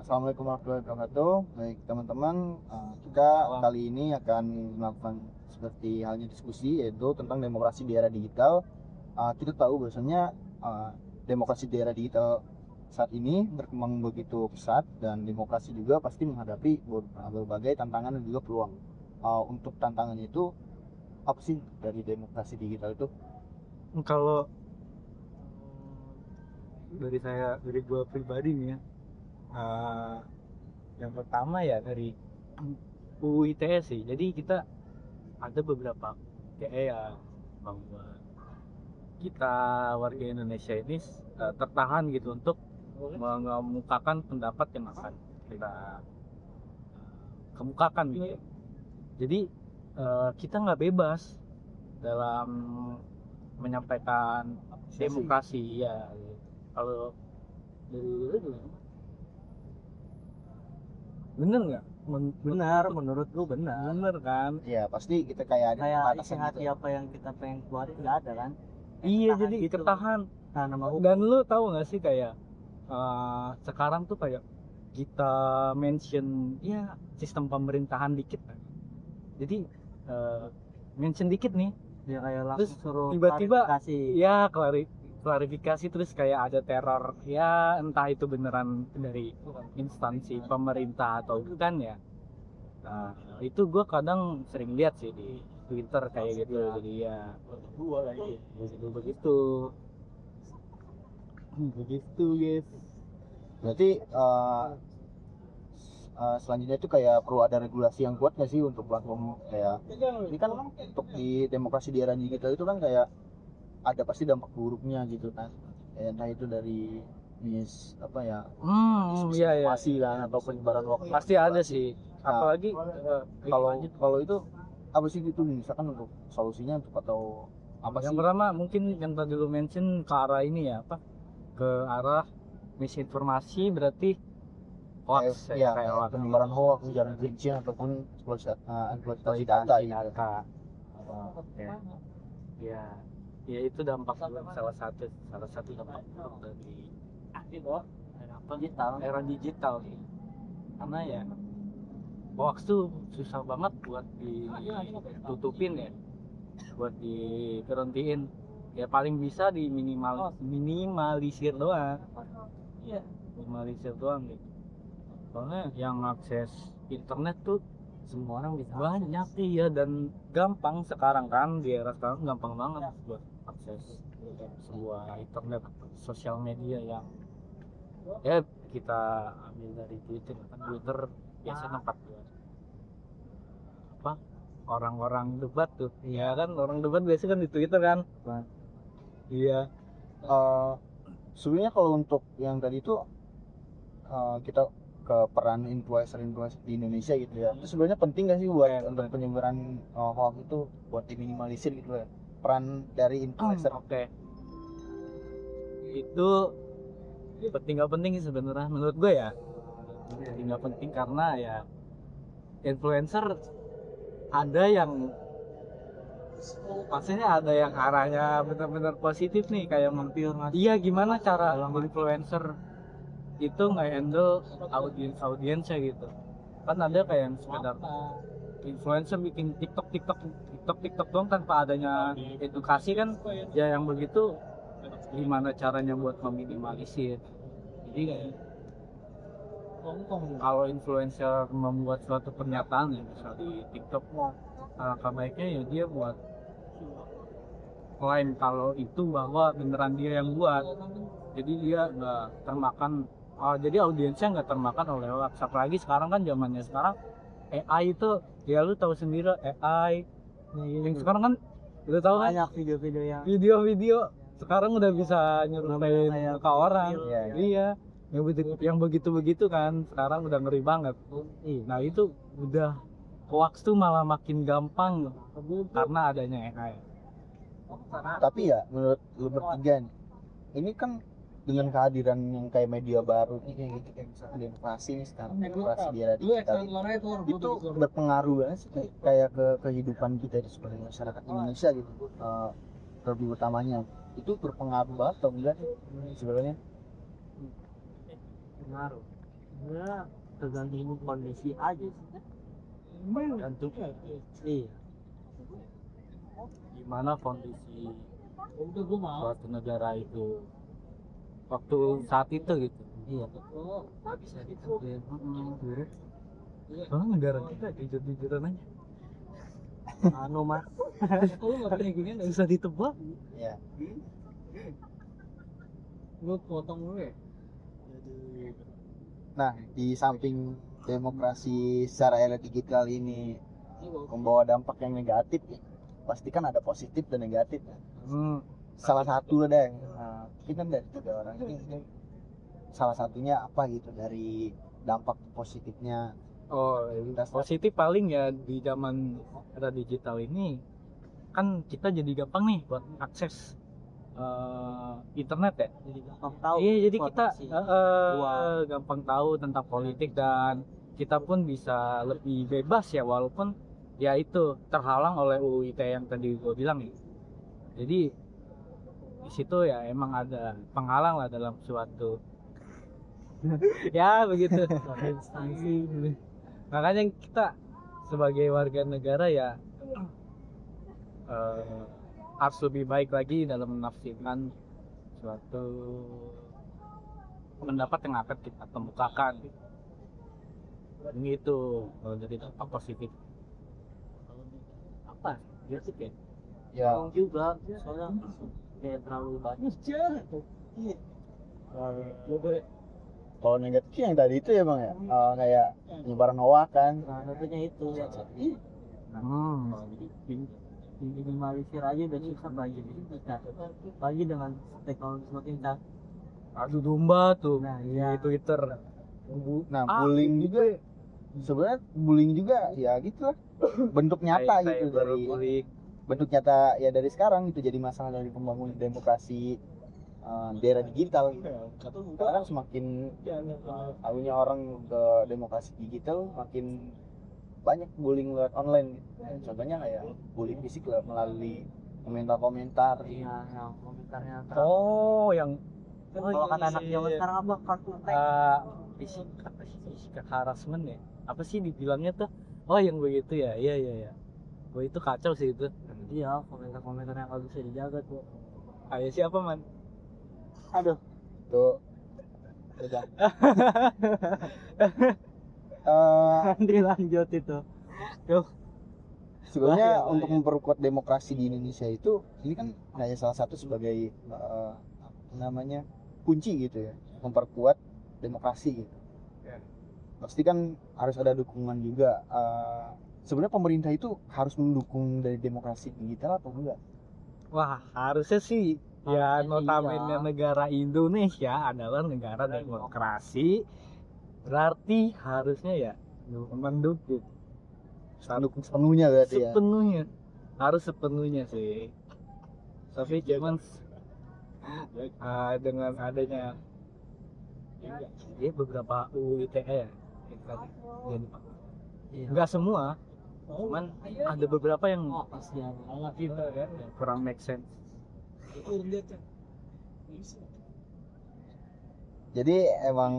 Assalamualaikum warahmatullahi wabarakatuh. Baik teman-teman, kita kali ini akan melakukan seperti halnya diskusi yaitu tentang demokrasi di era digital. Kita tahu bahwasanya demokrasi di era digital saat ini berkembang begitu pesat dan demokrasi juga pasti menghadapi berbagai tantangan dan juga peluang. Untuk tantangannya itu apa sih dari demokrasi digital itu? Kalau dari gua pribadi nih ya, eh, yang pertama ya dari UU ITE sih. Jadi kita ada beberapa ITE ya, bahwa kita warga Indonesia ini tertahan gitu untuk mengemukakan pendapat yang akan kita kemukakan gitu. Jadi kita nggak bebas dalam menyampaikan demokrasi ya. Kalau dari lu gimana? Bener nggak? Benar, menurut lu benar. Bener kan? Ya pasti kita kayak ada Kayak isi batasan hati gitu. apa yang kita pengen keluarin nggak ada kan. Iya, Ketahan jadi gitu. ketahan. Nah, nama hukum. Dan lu tahu nggak sih kayak sekarang tuh kayak kita mention ya sistem pemerintahan dikit kan. Jadi mention dikit nih, Dia kayak terus langsung suruh tiba-tiba klarifikasi. ya klarifikasi terus kayak ada teror ya, entah itu beneran dari instansi pemerintah atau bukan ya. Nah, itu gue kadang sering lihat sih di Twitter kayak gitu. Jadi ya begitu begitu guys. Berarti selanjutnya itu kayak perlu ada regulasi yang kuat nggak sih untuk platform kayak ini kan untuk di demokrasi di era digital itu kan kayak ada pasti dampak buruknya gitu kan, entah itu dari apa ya, Iya ya, informasi kan atau penyebaran hoax pasti ada sih. Nah, Apalagi kalau itu apa sih gitu misalkan untuk solusinya untuk atau apa yang sih? pertama mungkin yang tadi lu mention ke arah ini ya, apa, ke arah misinformasi, berarti hoax Ya kayak hoax, penyebaran hoax, ujaran kebencian ataupun eksploitasi data gitu. ya. Ya, ya itu dampak salah satu dampak buruk dari apa era digital nih. Karena ya hoax tuh susah banget buat ditutupin ya, buat diberhentiin. Ya paling bisa minimalisir doang. Iya, minimalisir doang gitu. Soalnya yang akses internet tuh Semua orang bisa. banyak iya, dan gampang sekarang kan, di era sekarang gampang banget buat akses sebuah internet, sosial media yang ya kita ambil dari Twitter kan. Twitter biasa tempat buat apa, orang-orang debat tuh ya kan, orang debat biasa kan di Twitter kan. Iya. Sebenarnya kalau untuk yang tadi itu kita ke peran influencer di Indonesia gitu ya, itu sebenarnya penting gak sih buat untuk penyebaran hoax itu buat diminimalisir gitu ya, peran dari influencer? Oke. Itu penting gak penting sih sebenarnya menurut gue ya. Penting gak penting karena ya influencer ada yang pastinya ada yang arahnya benar-benar positif nih, kayak iya gimana cara influencer itu nge-handle audiensnya gitu kan. Ada kayak yang sekedar influencer bikin TikTok doang tanpa adanya edukasi kan ya, yang begitu gimana caranya buat meminimalisir. Jadi kayak kalau influencer membuat suatu pernyataan ya misal di TikTok, alangkah baiknya ya dia buat klaim kalau itu bahwa beneran dia yang buat, jadi dia nggak termakan, jadi audiensnya nggak termakan oleh hoax. Apalagi sekarang kan zamannya sekarang AI itu ya, lu tahu sendiri AI yang sekarang kan, lu tahu kan Banyak video-video yang video-video sekarang udah bisa nyerupain muka orang. Iya, yang begitu-begitu kan sekarang udah ngeri banget. Nah itu udah, hoax tuh malah makin gampang karena adanya AI. Tapi ya menurut lu bertiga nih, ini kan dengan kehadiran yang kayak media baru nih kayak gitu, kayak misalkan demokrasi nih sekarang, demokrasi di era digital itu berpengaruh banget sih kayak ke kehidupan kita itu sebagai masyarakat Indonesia gitu. Lebih utamanya itu berpengaruh banget atau enggak sih sebenarnya? pengaruh. Ya, tergantung kondisi aja sih. Tergantung Iya. gimana kondisi suatu negara itu waktu saat itu gitu. Iya. Nggak bisa ditebak. Soalnya negara kita jujur-jujuran aja. Anu mas. Kayak gini nggak bisa ditebak. Ya. Lu potong dulu ya. Nah, di samping demokrasi secara era digital ini membawa dampak yang negatif, pasti kan ada positif dan negatif. Salah satu ada yang kita kan dari 3 orang ini, salah satunya apa gitu dari dampak positifnya. Oh, positif paling ya di zaman era digital ini kan kita jadi gampang nih buat akses internet ya. Jadi gampang tahu. Iya, jadi kita informasi gampang tahu tentang politik dan kita pun bisa lebih bebas ya walaupun ya itu terhalang oleh UU ITE yang tadi gue bilang ya. Jadi di situ ya emang ada penghalang lah dalam suatu ya begitu. instansi. Makanya kita sebagai warga negara ya harus lebih baik lagi dalam menafsirkan suatu pendapat yang akan kita kemukakan gitu. Kalau dari dampak positif apa negatif ya? Ya, Juga soalnya kayak terlalu banyak. kalau negatif yang tadi itu ya bang ya, kayak penyebaran hoax kan. Nah, tentunya itu. Minimalisir aja udah susah bagi kita. Lagi dengan teknologi semakin canggih. Adu domba tuh Nah, di iya. Twitter. Nah, bullying juga sebenarnya bullying juga ya gitulah bentuk nyata gitu dari bentuk nyata ya dari sekarang itu jadi masalah dari pembangunan demokrasi di era digital gitu. Karena kan semakin tahunya orang ke demokrasi digital makin banyak bullying lewat online gitu. Contohnya kayak bullying fisik lah melalui komentar-komentar. Iya, yang komentarnya Oh, yang kalau kata anak zaman sekarang apa kartu teks. fisik apa sih fisik harassment ya? Apa sih dibilangnya tuh? Oh, yang begitu ya. Iya iya ya. Wah, itu kacau sih itu. Iya, komentar-komentar yang nggak bisa dijaga tuh. Kayak siapa man? Aduh, Tuh. Udah. Eh, nanti lanjut itu. sebenarnya Bahaya. untuk memperkuat demokrasi di Indonesia itu ini kan hanya salah satu sebagai apa namanya kunci gitu ya memperkuat demokrasi gitu. Ya. Pasti kan harus ada dukungan juga. Sebenarnya pemerintah itu harus mendukung dari demokrasi digital atau enggak? Wah, harusnya sih ya Harusnya notabene iya. negara Indonesia adalah negara demokrasi. Berarti harusnya ya mendukung Mendukung sepenuhnya berarti ya. sepenuhnya. Harus sepenuhnya sih. Tapi cuman dengan adanya ya beberapa UU ITE ya yang tadi jadi Iya. nggak semua, cuman ada beberapa yang Pasti ada. yang kurang make sense. Jadi emang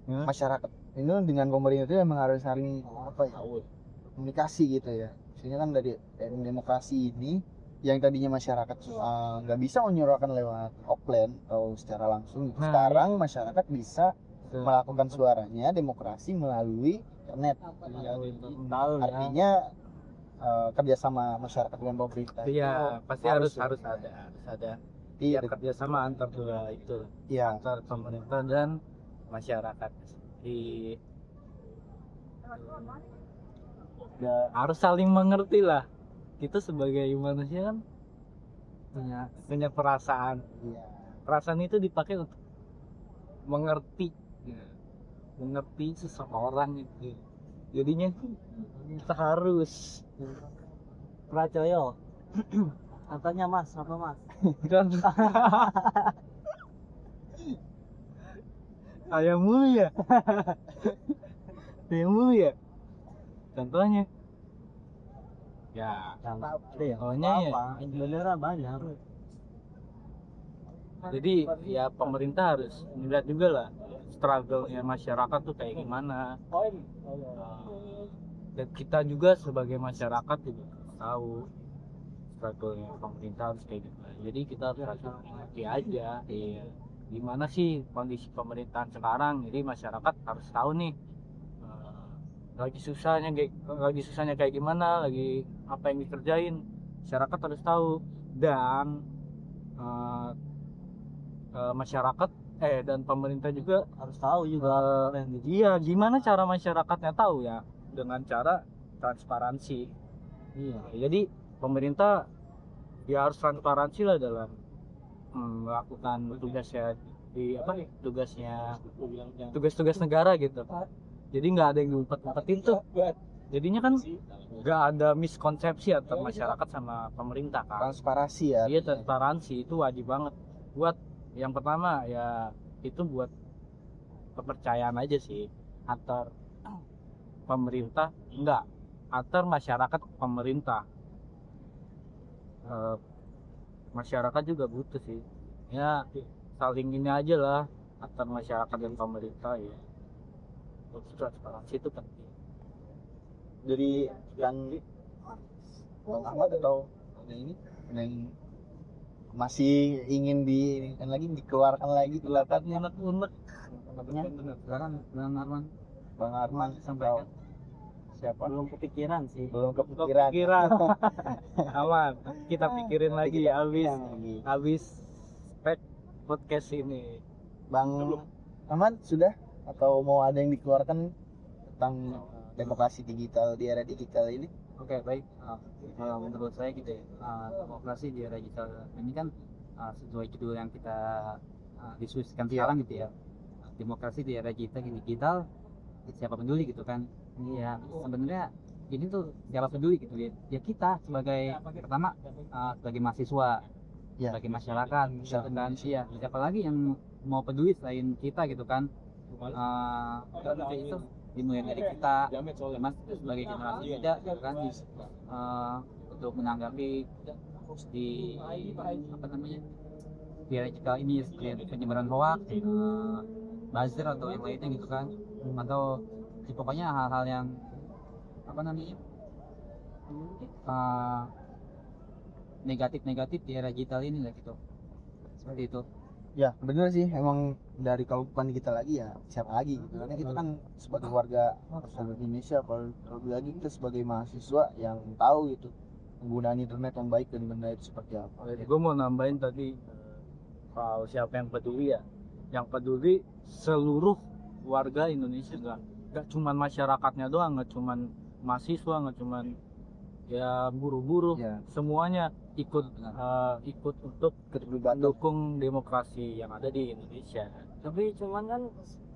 masyarakat ini dengan pemerintah itu emang harus saling apa ya komunikasi gitu ya. Maksudnya kan dari demokrasi ini yang tadinya masyarakat nggak bisa menyuarakan lewat offline atau secara langsung. Nah, Sekarang masyarakat bisa melakukan suaranya demokrasi melalui internet. Artinya kerjasama masyarakat dengan pemerintah. Iya, itu pasti harus ada Iya, kerjasama antar dua itu, iya. antar pemerintah dan masyarakat. Harus saling mengerti lah. Kita sebagai manusia kan punya perasaan. Iya. Perasaan itu dipakai untuk mengerti, mengerti seseorang itu. Jadinya kita harus Pracoyo. Katanya mas, apa mas? kan ayam mulu ya. Ayam mulu ya. Contohnya ya pokoknya ya. Beneran banyak. Jadi ya pemerintah harus melihat juga lah struggle-nya masyarakat tuh kayak gimana. Dan kita juga sebagai masyarakat juga tahu struggle-nya pemerintah harus kayak gimana. Jadi kita harus ngerti aja gimana sih kondisi pemerintahan sekarang. Jadi masyarakat harus tahu nih lagi susahnya kayak gimana, lagi apa yang dikerjain. Masyarakat harus tahu. Dan masyarakat dan pemerintah juga Harus tahu juga apa yang iya, gimana cara masyarakatnya tahu ya, dengan cara transparansi. iya. Jadi pemerintah ya harus transparansi lah dalam melakukan tugasnya tugas-tugas negara gitu. Jadi nggak ada yang diumpet-umpetin tuh. Jadinya kan nggak ada miskonsepsi antara masyarakat sama pemerintah kan. Transparansi ya. Iya, transparansi itu wajib banget. Buat yang pertama ya itu buat kepercayaan aja sih antar pemerintah, antar masyarakat pemerintah. Masyarakat juga butuh sih ya, saling ini aja lah antar masyarakat dan pemerintah ya. Transparansi itu penting. Jadi yang Bang Ahmad atau ini yang masih ingin dikeluarkan lagi Unek-unek Sekarang Bang Arman sampaikan. siapa? Belum kepikiran sih. Belum kepikiran. aman, kita pikirin lagi habis Lagi. spek podcast ini. Bang Ahmad sudah atau mau ada yang dikeluarkan tentang demokrasi digital di era digital ini? Oke, baik. Kalau menurut saya gitu ya, demokrasi di era digital ini kan sesuai judul yang kita diskusikan sekarang gitu ya. Demokrasi di era digital, siapa peduli gitu kan? Iya, sebenarnya ini tuh siapa peduli gitu ya. Ya kita sebagai pertama sebagai mahasiswa, Ya. sebagai masyarakat, gitu kan? Iya, siapa lagi yang mau peduli selain kita gitu kan? Itu dimulai dari kita, mas sebagai generasi muda kan untuk menanggapi di apa namanya di era digital ini seperti penyebaran hoax, buzzer atau yang lainnya gitu kan, atau pokoknya hal-hal yang apa namanya negatif di era digital ini lah gitu, seperti itu. Ya bener sih, emang dari kalau bukan kita lagi ya siapa lagi gitu. Karena kita kan sebagai warga masyarakat Indonesia, kalau lagi kita sebagai mahasiswa yang tahu gitu penggunaan internet yang baik dan benar itu seperti apa. Gue mau nambahin tadi kalau siapa yang peduli ya, yang peduli seluruh warga Indonesia, nggak cuman masyarakatnya doang, nggak cuman mahasiswa, nggak cuman ya buruh-buruh, Ya. semuanya ikut untuk Keterlibatan. mendukung demokrasi yang ada di Indonesia. Tapi cuman kan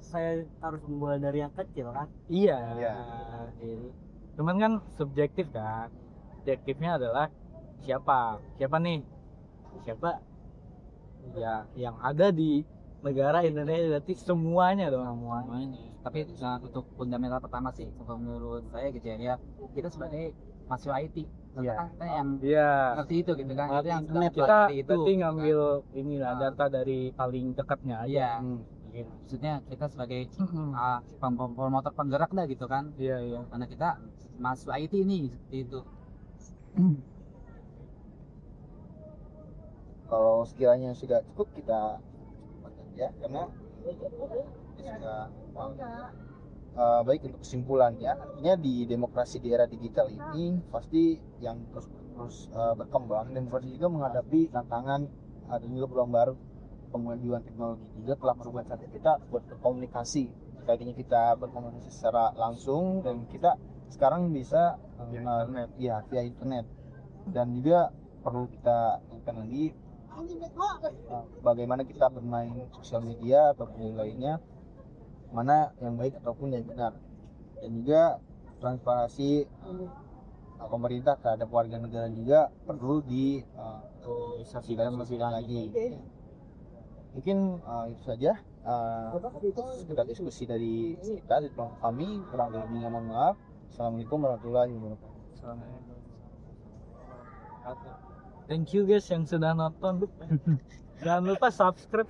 saya harus memulai dari yang kecil kan. Iya. Iya. Cuman kan subjektif kan. Objektifnya adalah siapa nih? Siapa ya yang ada di negara Indonesia, berarti semuanya dong. Semuanya. Tapi untuk fundamental pertama sih, kalau menurut saya gitu ya, kita sebagai mahasiswa IT, Iya. kita yang Iya. ngerti itu gitu kan. Ngerti Yang internet kita Kita itu. berarti ngambil inilah data dari paling dekatnya aja. Iya. Hmm. Maksudnya kita sebagai promotor penggerak dah gitu kan. Iya. Karena kita mahasiswa IT nih seperti itu. Kalau sekiranya sudah cukup kita ya, karena sudah baik untuk kesimpulan ya, artinya di demokrasi di era digital ini pasti yang terus berkembang. Demokrasi juga menghadapi tantangan dan juga peluang baru. Kemajuan teknologi juga telah merubah cara kita buat berkomunikasi. Tadinya kita berkomunikasi secara langsung dan kita sekarang bisa via internet. Dan juga perlu kita ingatkan lagi bagaimana kita bermain sosial media ataupun yang lainnya, mana yang baik ataupun yang benar. Dan juga transparansi pemerintah terhadap warga negara juga perlu disosialisasikan lebih lagi. Mungkin itu saja sekedar diskusi dari kita, dari kami. Kurang lebihnya mohon maaf. Assalamualaikum warahmatullahi wabarakatuh. Thank you guys yang sudah nonton. Jangan lupa subscribe